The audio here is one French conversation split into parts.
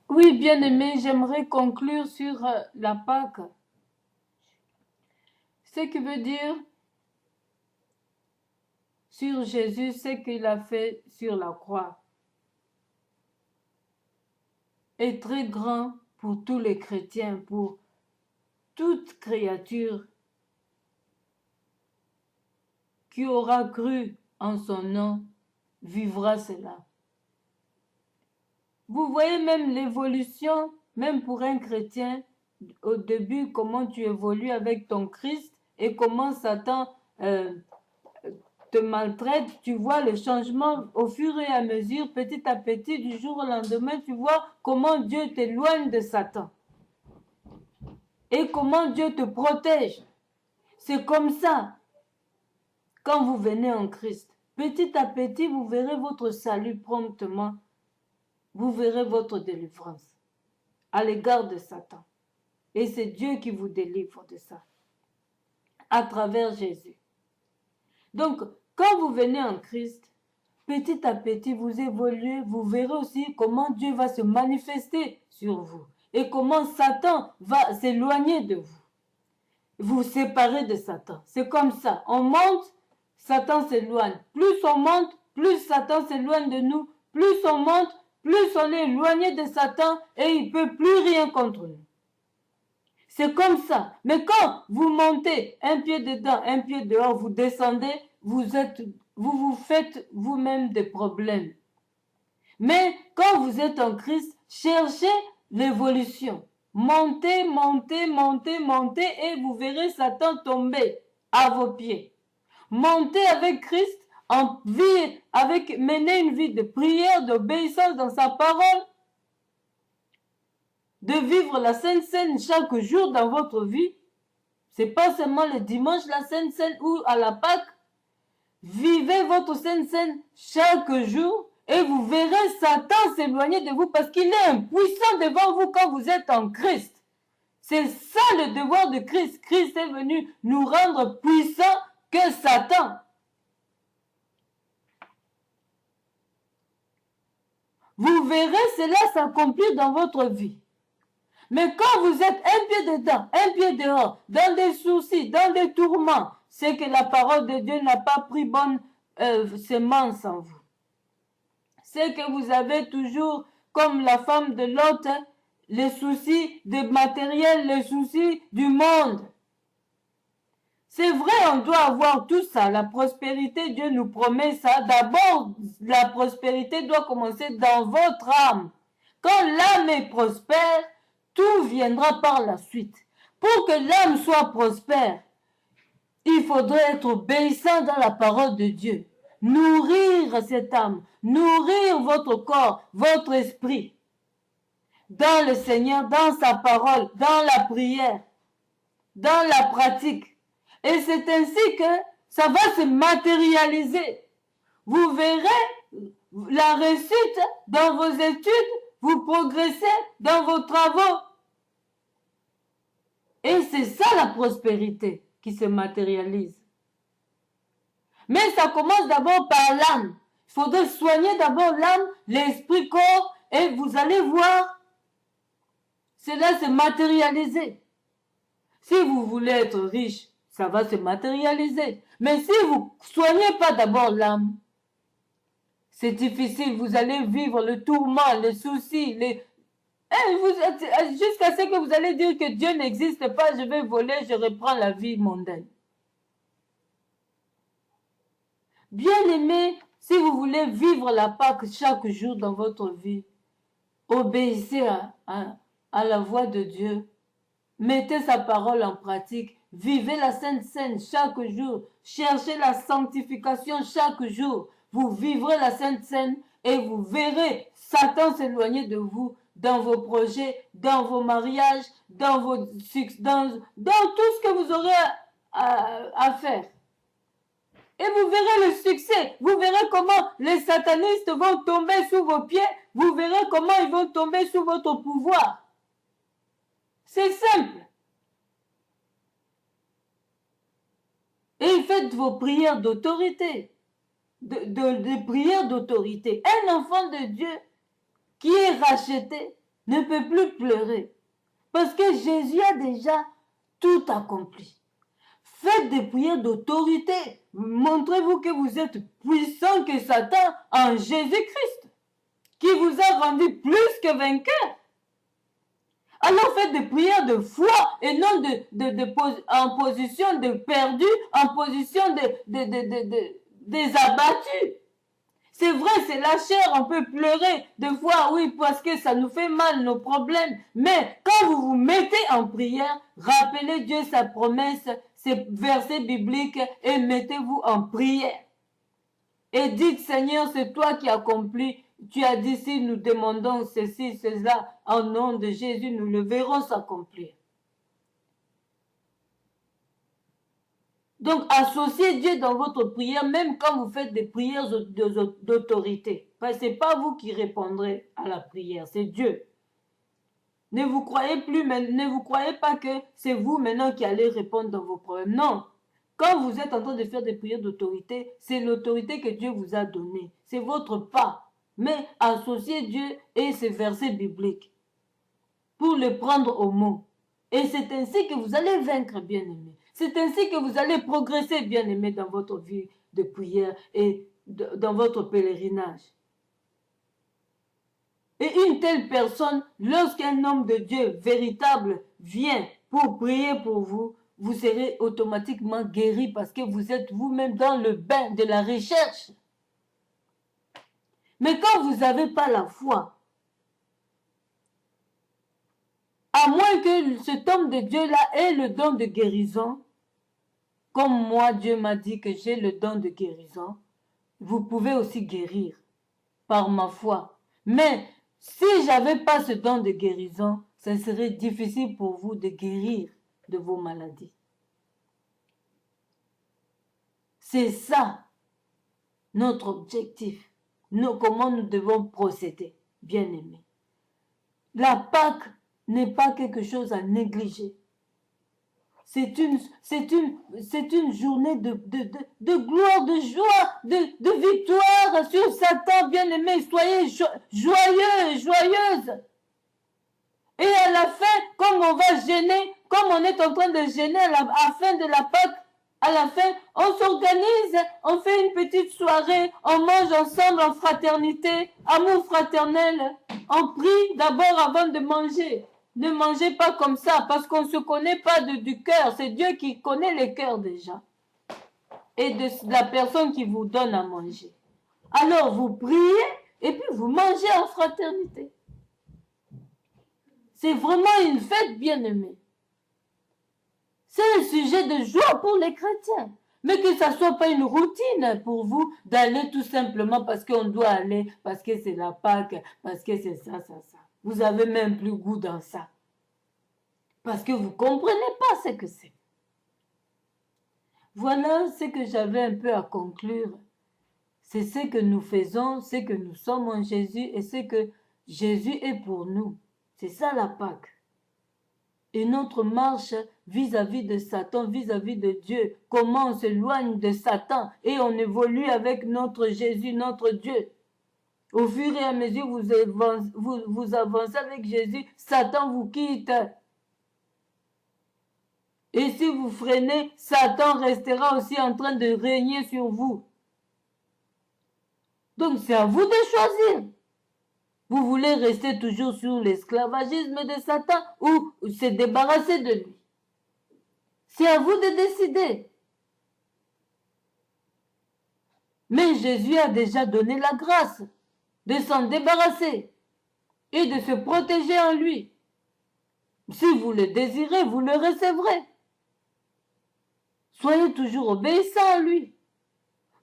Oui, bien-aimé, j'aimerais conclure sur la Pâque. Ce qui veut dire sur Jésus, ce qu'il a fait sur la croix est très grand pour tous les chrétiens, pour toute créature qui aura cru en son nom, vivra cela. Vous voyez même l'évolution, même pour un chrétien, au début, comment tu évolues avec ton Christ et comment Satan te maltraite, tu vois le changement au fur et à mesure, petit à petit, du jour au lendemain, tu vois comment Dieu t'éloigne de Satan et comment Dieu te protège. C'est comme ça quand vous venez en Christ. Petit à petit, vous verrez votre salut promptement. Vous verrez votre délivrance à l'égard de Satan. Et c'est Dieu qui vous délivre de ça à travers Jésus. Donc, quand vous venez en Christ, petit à petit, vous évoluez, vous verrez aussi comment Dieu va se manifester sur vous et comment Satan va s'éloigner de vous. Vous séparez de Satan. C'est comme ça. On monte, Satan s'éloigne. Plus on monte, plus Satan s'éloigne de nous. Plus on monte, plus on est éloigné de Satan et il ne peut plus rien contre nous. C'est comme ça. Mais quand vous montez un pied dedans, un pied dehors, vous descendez, vous vous faites vous-même des problèmes. Mais quand vous êtes en Christ, cherchez l'évolution. Montez, montez, montez, montez et vous verrez Satan tomber à vos pieds. Montez avec Christ, en vie, menez une vie de prière, d'obéissance dans sa parole, de vivre la Sainte Seine chaque jour dans votre vie. C'est pas seulement le dimanche la Sainte Seine ou à la Pâque. Vivez votre Sainte Seine chaque jour et vous verrez Satan s'éloigner de vous parce qu'il est impuissant devant vous quand vous êtes en Christ. C'est ça le devoir de Christ. Christ est venu nous rendre puissants que Satan. Vous verrez cela s'accomplir dans votre vie. Mais quand vous êtes un pied dedans, un pied dehors, dans des soucis, dans des tourments, c'est que la parole de Dieu n'a pas pris bonne semence en vous. C'est que vous avez toujours, comme la femme de Lot, les soucis de matériel, les soucis du monde. C'est vrai, on doit avoir tout ça. La prospérité, Dieu nous promet ça. D'abord, la prospérité doit commencer dans votre âme. Quand l'âme est prospère, tout viendra par la suite. Pour que l'âme soit prospère, il faudrait être obéissant dans la parole de Dieu. Nourrir cette âme, nourrir votre corps, votre esprit. Dans le Seigneur, dans sa parole, dans la prière, dans la pratique. Et c'est ainsi que ça va se matérialiser. Vous verrez la réussite dans vos études, vous progressez dans vos travaux. Et c'est ça la prospérité qui se matérialise. Mais ça commence d'abord par l'âme. Il faudrait soigner d'abord l'âme, l'esprit, corps, et vous allez voir cela se matérialiser. Si vous voulez être riche, ça va se matérialiser. Mais si vous ne soignez pas d'abord l'âme, c'est difficile. Vous allez vivre le tourment, les soucis, jusqu'à ce que vous allez dire que Dieu n'existe pas, je vais voler, je reprends la vie mondaine. Bien-aimés, si vous voulez vivre la Pâque chaque jour dans votre vie, obéissez à la voix de Dieu. Mettez sa parole en pratique. Vivez la Sainte Seine chaque jour. Cherchez la sanctification chaque jour. Vous vivrez la Sainte Seine et vous verrez Satan s'éloigner de vous dans vos projets, dans vos mariages, dans tout ce que vous aurez à faire. Et vous verrez le succès. Vous verrez comment les satanistes vont tomber sous vos pieds. Vous verrez comment ils vont tomber sous votre pouvoir. C'est simple. Et faites vos prières d'autorité. De prières d'autorité. Un enfant de Dieu qui est racheté ne peut plus pleurer. Parce que Jésus a déjà tout accompli. Faites des prières d'autorité. Montrez-vous que vous êtes puissant que Satan en Jésus-Christ, qui vous a rendu plus que vainqueur. Alors faites des prières de foi et non en position de perdu, en position des abattus. C'est vrai, c'est la chair, on peut pleurer des fois, oui, parce que ça nous fait mal, nos problèmes. Mais quand vous vous mettez en prière, rappelez Dieu sa promesse, ses versets bibliques et mettez-vous en prière. Et dites, Seigneur, c'est toi qui accomplis. Tu as dit, si nous demandons ceci, cela, en nom de Jésus, nous le verrons s'accomplir. Donc, associez Dieu dans votre prière, même quand vous faites des prières d'autorité. Parce que ce n'est pas vous qui répondrez à la prière, c'est Dieu. Ne vous croyez pas que c'est vous maintenant qui allez répondre dans vos problèmes. Non. Quand vous êtes en train de faire des prières d'autorité, c'est l'autorité que Dieu vous a donnée. C'est votre pas. Mais associez Dieu et ses versets bibliques pour le prendre au mot. Et c'est ainsi que vous allez vaincre, bien-aimés. C'est ainsi que vous allez progresser, bien-aimés, dans votre vie de prière et dans votre pèlerinage. Et une telle personne, lorsqu'un homme de Dieu véritable vient pour prier pour vous, vous serez automatiquement guéri parce que vous êtes vous-même dans le bain de la recherche. Mais quand vous n'avez pas la foi, à moins que cet homme de Dieu-là ait le don de guérison, comme moi, Dieu m'a dit que j'ai le don de guérison, vous pouvez aussi guérir par ma foi. Mais si je n'avais pas ce don de guérison, ce serait difficile pour vous de guérir de vos maladies. C'est ça notre objectif. Comment nous devons procéder, bien-aimés. La Pâque n'est pas quelque chose à négliger. C'est une journée de gloire, de joie, de victoire sur Satan, bien-aimés. Soyez joyeux, joyeuses. Et à la fin, comme on va gêner, comme on est en train de gêner à la fin de la Pâque, à la fin, on s'organise, on fait une petite soirée, on mange ensemble en fraternité, amour fraternel. On prie d'abord avant de manger. Ne mangez pas comme ça, parce qu'on ne se connaît pas du cœur. C'est Dieu qui connaît les cœurs déjà. Et de la personne qui vous donne à manger. Alors vous priez, et puis vous mangez en fraternité. C'est vraiment une fête, bien-aimée. C'est un sujet de joie pour les chrétiens. Mais que ça ne soit pas une routine pour vous d'aller tout simplement parce qu'on doit aller, parce que c'est la Pâque, parce que c'est ça. Vous n'avez même plus goût dans ça. Parce que vous ne comprenez pas ce que c'est. Voilà ce que j'avais un peu à conclure. C'est ce que nous faisons, ce que nous sommes en Jésus et ce que Jésus est pour nous. C'est ça la Pâque. Et notre marche vis-à-vis de Satan, vis-à-vis de Dieu, comment on s'éloigne de Satan et on évolue avec notre Jésus, notre Dieu. Au fur et à mesure vous avancez avec Jésus, Satan vous quitte. Et si vous freinez, Satan restera aussi en train de régner sur vous. Donc c'est à vous de choisir. Vous voulez rester toujours sur l'esclavagisme de Satan ou se débarrasser de lui? C'est à vous de décider. Mais Jésus a déjà donné la grâce de s'en débarrasser et de se protéger en lui. Si vous le désirez, vous le recevrez. Soyez toujours obéissants à lui.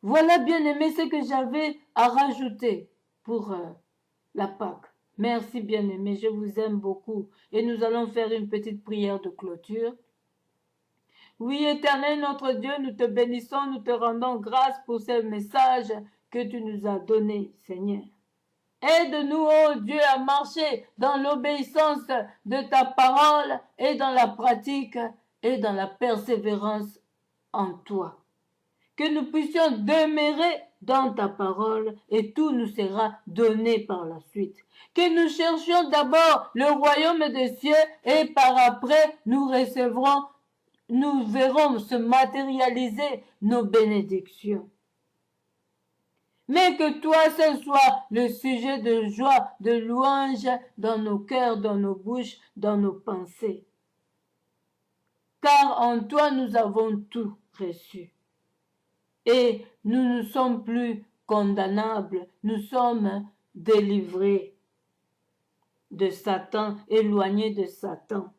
Voilà, bien-aimé, ce que j'avais à rajouter pour la Pâque. Merci, bien-aimé, je vous aime beaucoup. Et nous allons faire une petite prière de clôture. Oui, Éternel, notre Dieu, nous te bénissons, nous te rendons grâce pour ce message que tu nous as donné, Seigneur. Aide-nous, oh Dieu, à marcher dans l'obéissance de ta parole et dans la pratique et dans la persévérance en toi. Que nous puissions demeurer dans ta parole et tout nous sera donné par la suite. Que nous cherchions d'abord le royaume des cieux et par après nous verrons se matérialiser nos bénédictions. Mais que toi seul soit le sujet de joie, de louange dans nos cœurs, dans nos bouches, dans nos pensées. Car en toi nous avons tout reçu. Et nous ne sommes plus condamnables, nous sommes délivrés de Satan, éloignés de Satan.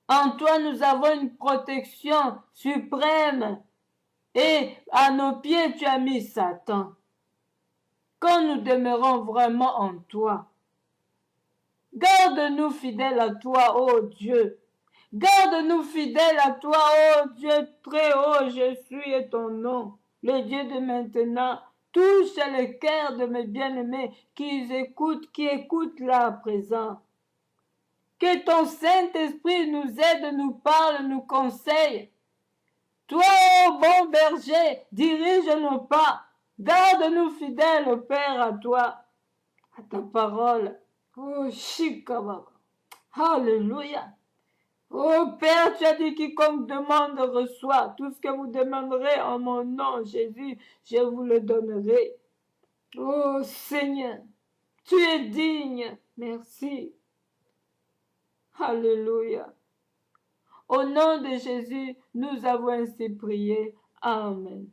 En toi nous avons une protection suprême et à nos pieds tu as mis Satan. Quand nous demeurons vraiment en toi, garde-nous fidèles à toi, ô Dieu. Garde-nous fidèles à toi, ô Dieu très haut, je suis ton nom. Le Dieu de maintenant, touche le cœur de mes bien-aimés qui écoutent là à présent. Que ton Saint-Esprit nous aide, nous parle, nous conseille. Toi, ô bon berger, dirige nos pas. Garde-nous fidèles, ô Père, à toi, à ta parole. Oh, Shikababa. Alléluia. Oh Père, tu as dit quiconque demande reçoit. Tout ce que vous demanderez en mon nom, Jésus, je vous le donnerai. Oh Seigneur, tu es digne. Merci. Alléluia. Au nom de Jésus, nous avons ainsi prié. Amen.